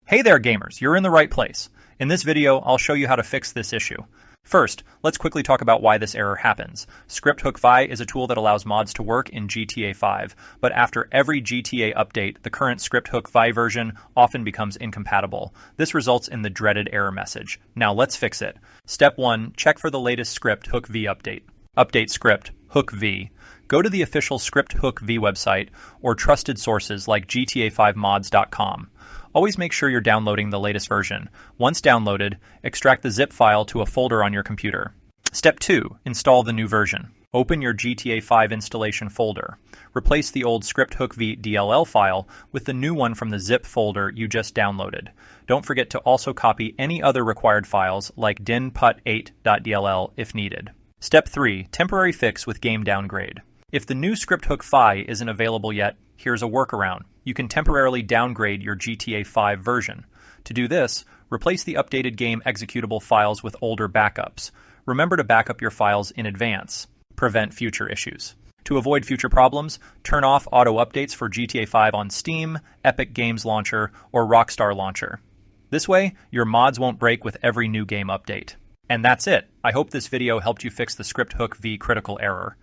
Hey there gamers, you're in the right place. In this video, I'll show you how to fix this issue. First, let's quickly talk about why this error happens. Script Hook Vi is a tool that allows mods to work in GTA 5, but after every GTA update, the current Script Hook Vi version often becomes incompatible. This results in the dreaded error message. Now let's fix it. Step 1, check for the latest Script Hook Vi update. Update Script Hook Vi. Go to the official Script Hook Vi website or trusted sources like GTA5mods.com. Always make sure you're downloading the latest version. Once downloaded, extract the zip file to a folder on your computer. Step 2. Install the new version. Open your GTA 5 installation folder. Replace the old Script Hook V DLL file with the new one from the zip folder you just downloaded. Don't forget to also copy any other required files like dinput8.dll if needed. Step 3. Temporary fix with game downgrade. If the new Script Hook Vi isn't available yet, here's a workaround. You can temporarily downgrade your GTA 5 version. To do this, replace the updated game executable files with older backups. Remember to back up your files in advance. Prevent future issues. To avoid future problems, turn off auto updates for GTA 5 on Steam, Epic Games Launcher, or Rockstar Launcher. This way, your mods won't break with every new game update. And that's it. I hope this video helped you fix the Script Hook Vi critical error.